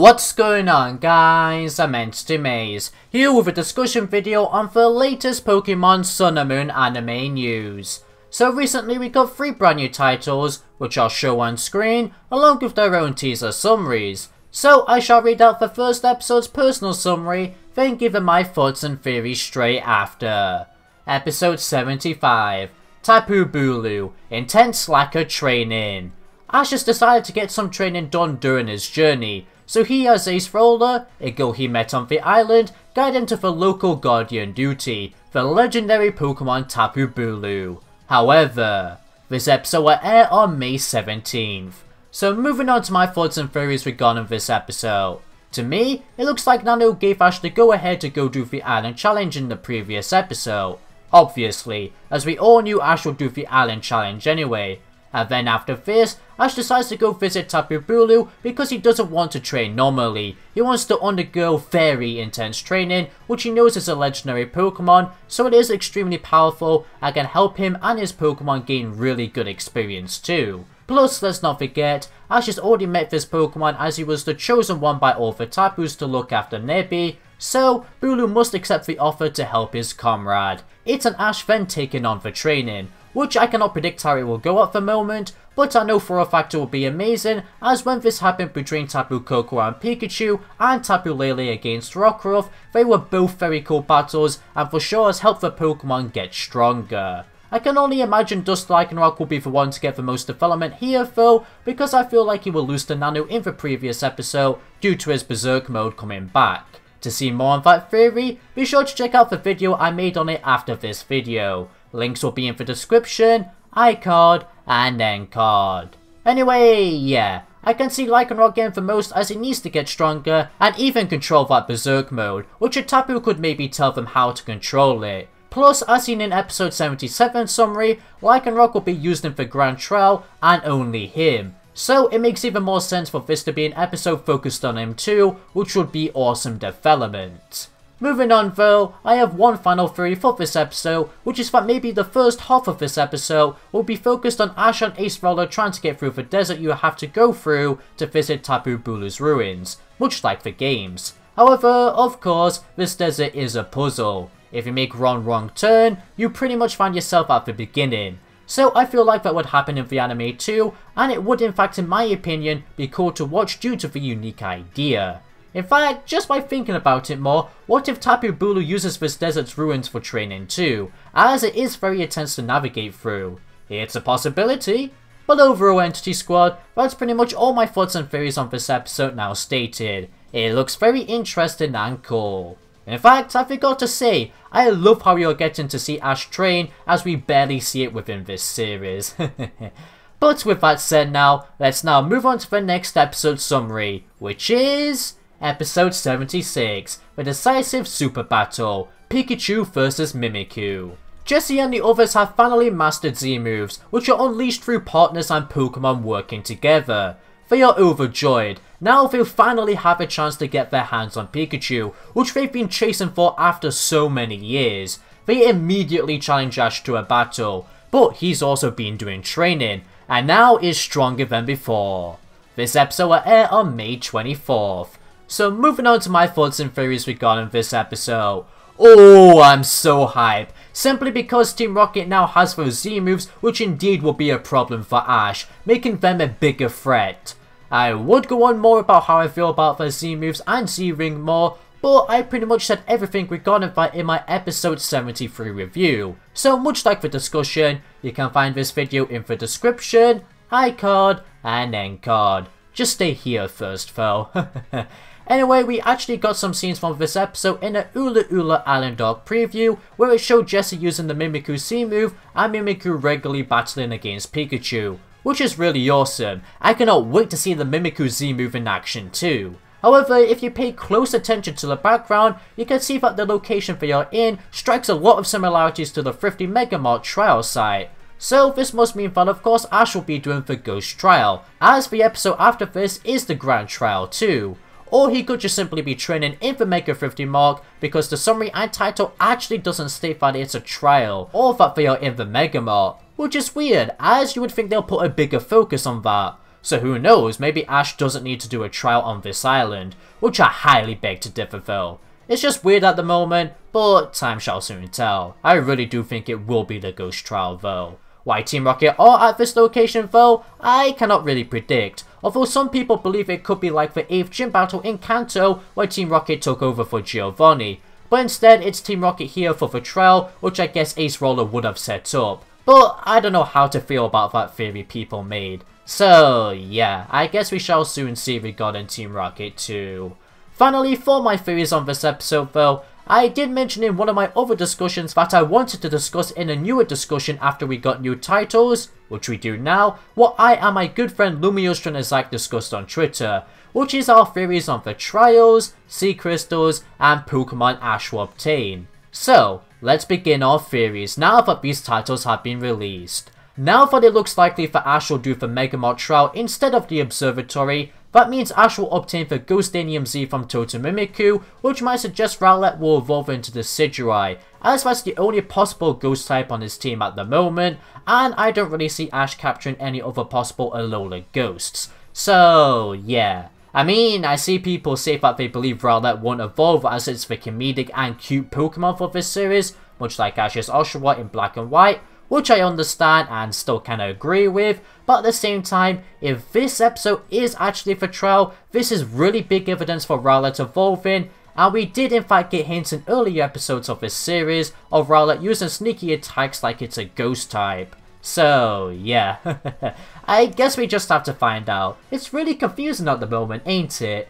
What's going on guys, I'm Maze, here with a discussion video on the latest Pokemon Sun and Moon anime news. So recently we got 3 brand new titles, which I'll show on screen, along with their own teaser summaries. So I shall read out the first episode's personal summary, then give my thoughts and theories straight after. Episode 75, Kapu-Bulul, Intense Slacker Training. Ash has decided to get some training done during his journey, so he has Ace Roller, a girl he met on the island, guide him to the local guardian duty, the legendary Pokemon Kapu-Bulul. However, this episode will air on May 17th. So moving on to my thoughts and theories regarding this episode. To me, it looks like Nanu gave Ash the go ahead to go do the island challenge in the previous episode. Obviously, as we all knew Ash would do the island challenge anyway. And then after this, Ash decides to go visit Kapu-Bulul because he doesn't want to train normally. He wants to undergo very intense training, which he knows is a legendary Pokemon, so it is extremely powerful and can help him and his Pokemon gain really good experience too. Plus, let's not forget, Ash has already met this Pokemon as he was the chosen one by all the Tapus to look after Nebby, so Bulu must accept the offer to help his comrade. It's an Ash then taking on the training, which I cannot predict how it will go at the moment, but I know for a fact it will be amazing, as when this happened between Tapu Koko and Pikachu and Tapu Lele against Rockruff, they were both very cool battles and for sure has helped the Pokemon get stronger. I can only imagine Dusk Lycanroc will be the one to get the most development here though, because I feel like he will lose to Nanu in the previous episode due to his Berserk mode coming back. To see more on that theory, be sure to check out the video I made on it after this video. Links will be in the description, iCard, and end card. Anyway, yeah, I can see Lycanroc getting the most as he needs to get stronger and even control that Berserk mode, which a Tapu could maybe tell them how to control it. Plus, as seen in episode 77 summary, Lycanroc will be used in the Grand Trial and only him. So it makes even more sense for this to be an episode focused on him too, which would be awesome development. Moving on though, I have one final theory for this episode, which is that maybe the first half of this episode will be focused on Ash and Ace Roller trying to get through the desert you have to go through to visit Kapu-Bulul's ruins, much like the games. However, of course, this desert is a puzzle. If you make wrong turn, you pretty much find yourself at the beginning. So I feel like that would happen in the anime too, and it would in fact in my opinion be cool to watch due to the unique idea. In fact, just by thinking about it more, what if Kapu-Bulul uses this desert's ruins for training too, as it is very intense to navigate through? It's a possibility. But overall Entity Squad, that's pretty much all my thoughts and theories on this episode now stated. It looks very interesting and cool. In fact, I forgot to say, I love how you're getting to see Ash train as we barely see it within this series. But with that said now, let's now move on to the next episode summary, which is Episode 76, the Decisive Super Battle, Pikachu vs Mimikkyu. Jesse and the others have finally mastered Z moves, which are unleashed through partners and Pokemon working together. They are overjoyed. Now they'll finally have a chance to get their hands on Pikachu, which they've been chasing for after so many years. They immediately challenge Ash to a battle, but he's also been doing training, and now is stronger than before. This episode will air on May 24th. So moving on to my thoughts and theories regarding this episode. Oh, I'm so hyped, simply because Team Rocket now has those Z moves, which indeed will be a problem for Ash, making them a bigger threat. I would go on more about how I feel about the Z moves and Z Ring more, but I pretty much said everything regarding that in my episode 73 review. So much like the discussion, you can find this video in the description, iCard, and end card. Just stay here first though. Anyway, we actually got some scenes from this episode in a Ula Ula Island Dark preview, where it showed Jesse using the Mimikkyu C move and Mimikkyu regularly battling against Pikachu, which is really awesome. I cannot wait to see the Mimikkyu Z move in action too. However, if you pay close attention to the background, you can see that the location they are in strikes a lot of similarities to the Thrifty Mega Mart trial site. So this must mean that of course Ash will be doing the Ghost Trial, as the episode after this is the Grand Trial too. Or he could just simply be training in the Mega Thrifty Mark because the summary and title actually doesn't state that it's a trial or that they are in the Mega Mart, which is weird as you would think they'll put a bigger focus on that. So who knows, maybe Ash doesn't need to do a trial on this island, which I highly beg to differ though. It's just weird at the moment, but time shall soon tell. I really do think it will be the ghost trial though. Why Team Rocket are at this location though, I cannot really predict, although some people believe it could be like the 8th gym battle in Kanto where Team Rocket took over for Giovanni, but instead it's Team Rocket here for the trial, which I guess Ace Roller would have set up, but I don't know how to feel about that theory people made. So yeah, I guess we shall soon see regarding Team Rocket too. Finally, for my theories on this episode though, I did mention in one of my other discussions that I wanted to discuss in a newer discussion after we got new titles, which we do now, what I and my good friend Lumiostranazak discussed on Twitter, which is our theories on the trials, sea crystals, and Pokemon Ash will obtain. So, let's begin our theories now that these titles have been released. Now that it looks likely that Ash will do the Mega Mart trial instead of the Observatory, that means Ash will obtain the Ghostanium Z from Totem Mimikkyu, which might suggest Rowlet will evolve into the Decidueye, as that's the only possible ghost type on his team at the moment, and I don't really see Ash capturing any other possible Alola ghosts. So yeah. I mean, I see people say that they believe Rowlet won't evolve as it's the comedic and cute Pokemon for this series, much like Ash's Oshawott in Black and White, which I understand and still kinda agree with, but at the same time, if this episode is actually for trial, this is really big evidence for Rowlet evolving, and we did in fact get hints in earlier episodes of this series of Rowlet using sneaky attacks like it's a ghost type. So yeah, I guess we just have to find out. It's really confusing at the moment, ain't it?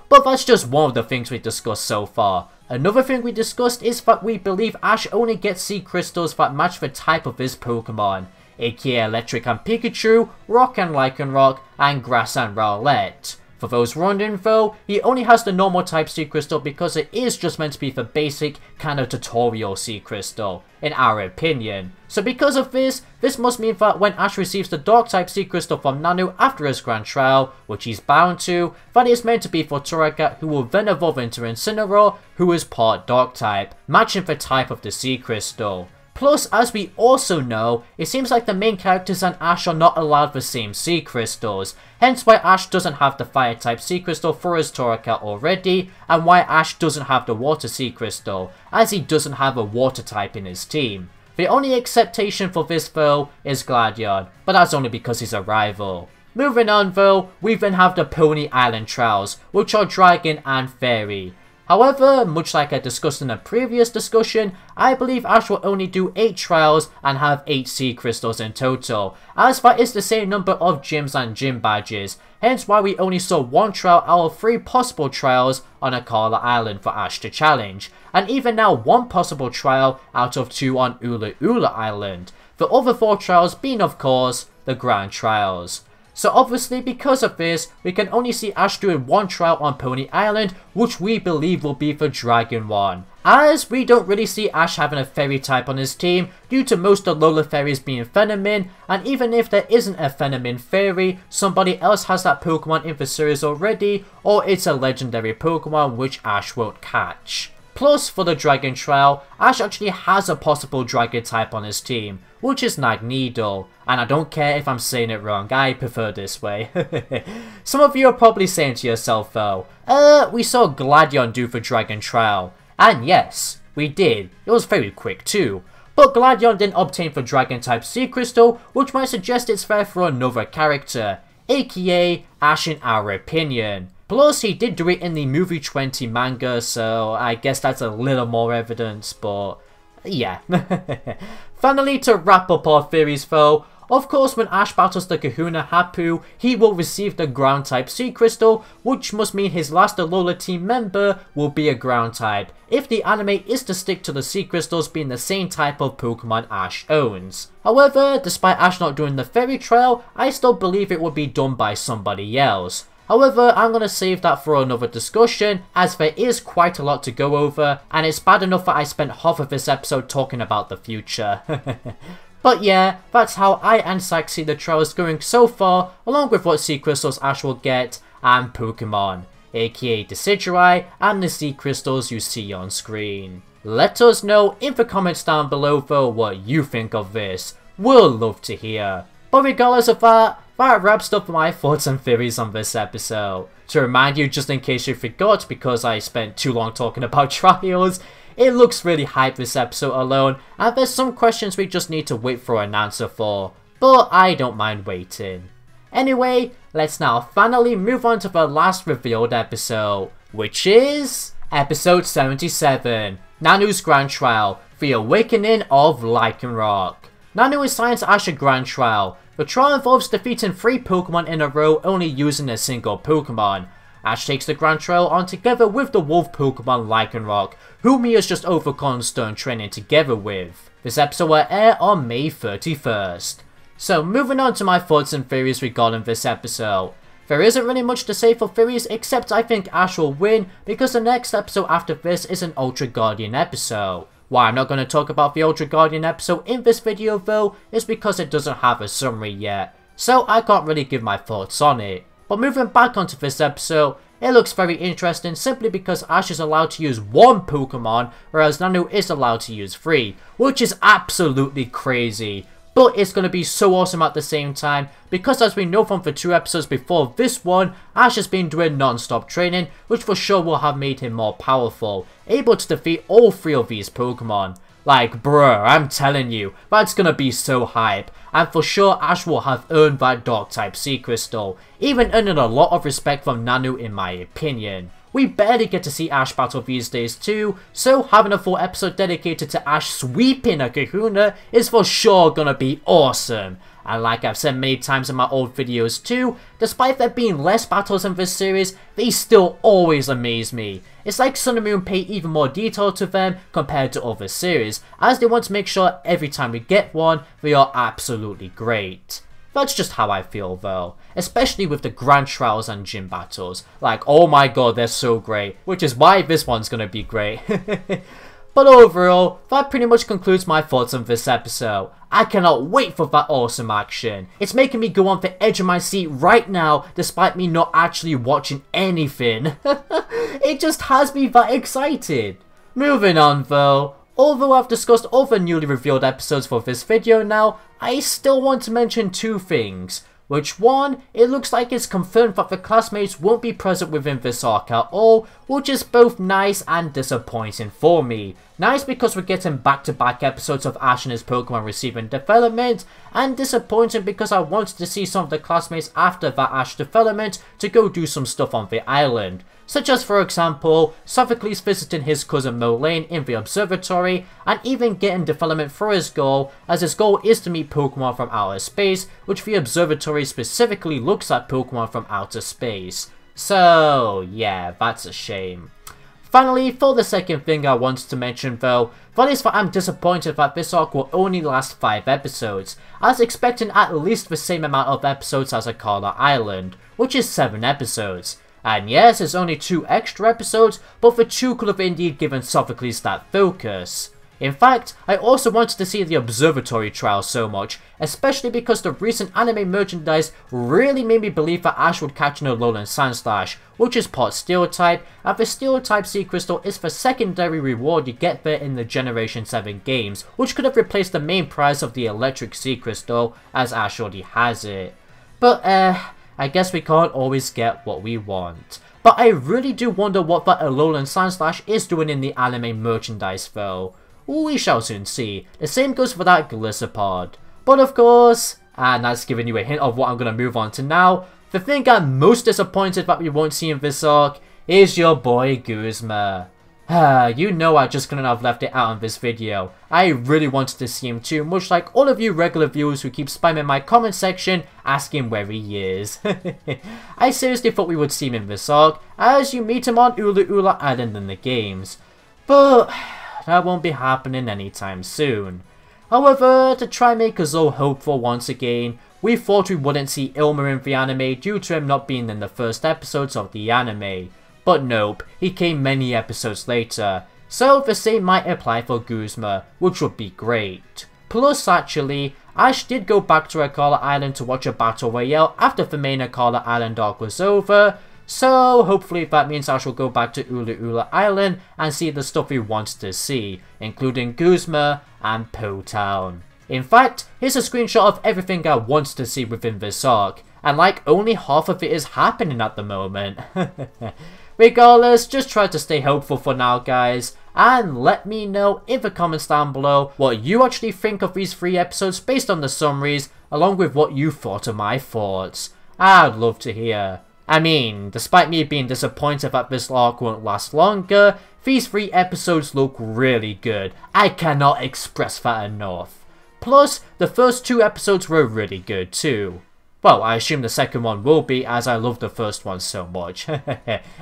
But that's just one of the things we discussed so far. Another thing we discussed is that we believe Ash only gets sea crystals that match the type of his Pokemon, aka Electric and Pikachu, Rock and Lycanroc, and Grass and Rowlet. For those wondering though, he only has the normal type sea crystal because it is just meant to be the basic kind of tutorial sea crystal, in our opinion. So because of this must mean that when Ash receives the dark type sea crystal from Nanu after his grand trial, which he's bound to, that is meant to be for Torracat, who will then evolve into Incineroar, who is part dark type, matching the type of the sea crystal. Plus, as we also know, it seems like the main characters and Ash are not allowed the same sea crystals, hence why Ash doesn't have the fire type sea crystal for his Torracat already, and why Ash doesn't have the water sea crystal, as he doesn't have a water type in his team. The only exception for this though is Gladion, but that's only because he's a rival. Moving on though, we then have the Pony Island trials, which are Dragon and Fairy. However, much like I discussed in a previous discussion, I believe Ash will only do 8 trials and have 8 sea crystals in total, as that is the same number of gyms and gym badges, hence why we only saw 1 trial out of 3 possible trials on Akala Island for Ash to challenge, and even now 1 possible trial out of 2 on Ula Ula Island, the other 4 trials being of course the Grand Trials. So obviously because of this, we can only see Ash doing 1 trial on Pony Island, which we believe will be for Dragon one. As we don't really see Ash having a fairy type on his team, due to most Alola fairies being Phenomenon, and even if there isn't a Phenomenon fairy, somebody else has that Pokemon in the series already, or it's a legendary Pokemon which Ash won't catch. Plus, for the Dragon trial, Ash actually has a possible Dragon type on his team, which is Magneto, and I don't care if I'm saying it wrong, I prefer this way. Some of you are probably saying to yourself though, we saw Gladion do the Dragon trial, and yes, we did, it was very quick too. But Gladion didn't obtain the Dragon type Sea Crystal, which might suggest it's there for another character, aka Ash in our opinion. Plus, he did do it in the Movie 20 manga, so I guess that's a little more evidence, but yeah. Finally, to wrap up our theories though, of course when Ash battles the Kahuna Hapu, he will receive the Ground type Sea Crystal, which must mean his last Alola team member will be a Ground type, if the anime is to stick to the Sea Crystals being the same type of Pokemon Ash owns. However, despite Ash not doing the Fairy Trail, I still believe it would be done by somebody else. However, I'm going to save that for another discussion, as there is quite a lot to go over, and it's bad enough that I spent half of this episode talking about the future. But yeah, that's how I and Sax see the trials going so far, along with what Sea Crystals Ash will get, and Pokemon, aka Decidueye and the Sea Crystals you see on screen. Let us know in the comments down below though what you think of this, we'll love to hear. But regardless of that, that wraps up my thoughts and theories on this episode. To remind you, just in case you forgot because I spent too long talking about trials, it looks really hype this episode alone, and there's some questions we just need to wait for an answer for, but I don't mind waiting. Anyway, let's now finally move on to the last revealed episode, which is episode 77, Nanu's Grand Trial, The Awakening of Lycanroc. Nanu assigns Ash a Grand Trial. The trial involves defeating 3 Pokemon in a row only using a single Pokemon. Ash takes the Grand Trial on together with the wolf Pokemon Lycanroc, whom he has just overcome stone training together with. This episode will air on May 31st. So moving on to my thoughts and theories regarding this episode. There isn't really much to say for theories except I think Ash will win because the next episode after this is an Ultra Guardian episode. Why I'm not going to talk about the Ultra Guardian episode in this video though is because it doesn't have a summary yet, so I can't really give my thoughts on it. But moving back onto this episode, it looks very interesting simply because Ash is allowed to use 1 Pokemon whereas Nanu is allowed to use 3, which is absolutely crazy. But it's going to be so awesome at the same time because as we know from the 2 episodes before this one, Ash has been doing non-stop training, which for sure will have made him more powerful, able to defeat all 3 of these Pokemon. Like bruh, I'm telling you, that's gonna be so hype, and for sure Ash will have earned that Dark type Sea Crystal, even earning a lot of respect from Nanu in my opinion. We barely get to see Ash battle these days too, so having a full episode dedicated to Ash sweeping a Kahuna is for sure gonna be awesome. And like I've said many times in my old videos too, despite there being less battles in this series, they still always amaze me. It's like Sun and Moon pay even more detail to them compared to other series, as they want to make sure every time we get one, they are absolutely great. That's just how I feel though, especially with the Grand Trials and Gym battles. Like, oh my god, they're so great, which is why this one's gonna be great. But overall, that pretty much concludes my thoughts on this episode. I cannot wait for that awesome action. It's making me go on the edge of my seat right now, despite me not actually watching anything. It just has me that excited. Moving on though. Although I've discussed all the newly revealed episodes for this video now, I still want to mention 2 things. Which one, it looks like it's confirmed that the classmates won't be present within this arc at all, which is both nice and disappointing for me. Nice because we're getting back-to-back episodes of Ash and his Pokemon receiving development, and disappointing because I wanted to see some of the classmates after that Ash development to go do some stuff on the island. Such as, for example, Sophocles visiting his cousin Moraine in the observatory, and even getting development for his goal, as his goal is to meet Pokemon from outer space, which the observatory specifically looks at Pokemon from outer space. So, yeah, that's a shame. Finally, for the second thing I wanted to mention though, that is that I'm disappointed that this arc will only last 5 episodes. I was expecting at least the same amount of episodes as Akala Island, which is 7 episodes. And yes, it's only 2 extra episodes, but the 2 could have indeed given Sophocles that focus. In fact, I also wanted to see the observatory trial so much, especially because the recent anime merchandise really made me believe that Ash would catch an Alolan Sandslash, which is part Steel type, and the Steel type Sea Crystal is the secondary reward you get there in the Generation 7 games, which could have replaced the main prize of the Electric Sea Crystal, as Ash already has it. But I guess we can't always get what we want. But I really do wonder what that Alolan Sandslash is doing in the anime merchandise though. We shall soon see. The same goes for that Gliscopod. But of course, and that's giving you a hint of what I'm going to move on to now, the thing I'm most disappointed that we won't see in this arc is your boy Guzma. You know I just couldn't have left it out in this video. I really wanted to see him too, much like all of you regular viewers who keep spamming my comment section asking where he is. I seriously thought we would see him in this arc, as you meet him on Ula Ula Island in the games. But that won't be happening anytime soon. However, to try and make us all hopeful once again, we thought we wouldn't see Ilmer in the anime due to him not being in the first episodes of the anime. But nope, he came many episodes later, so the same might apply for Guzma, which would be great. Plus actually, Ash did go back to Akala Island to watch a battle royale after the main Akala Island arc was over, so hopefully that means Ash will go back to Ula Ula Island and see the stuff he wants to see, including Guzma and Po Town. In fact, here's a screenshot of everything I want to see within this arc, and like only half of it is happening at the moment. Regardless, just try to stay hopeful for now, guys, and let me know in the comments down below what you actually think of these 3 episodes based on the summaries, along with what you thought of my thoughts. I'd love to hear. I mean, despite me being disappointed that this arc won't last longer, these 3 episodes look really good. I cannot express that enough. Plus, the first 2 episodes were really good too. Well, I assume the second one will be, as I love the first one so much.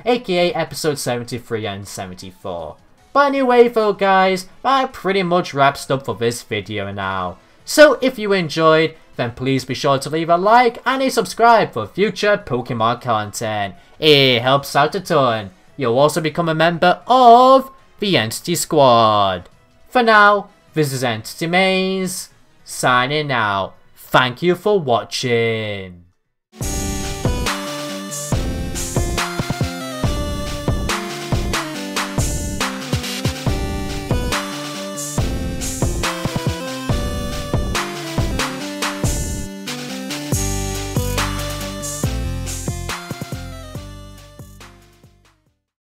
AKA episode 73 and 74. But anyway though guys, that pretty much wraps up for this video now. So if you enjoyed, then please be sure to leave a like and a subscribe for future Pokemon content. It helps out a ton. You'll also become a member of the Entity Squad. For now, this is Entity Maze, signing out. Thank you for watching.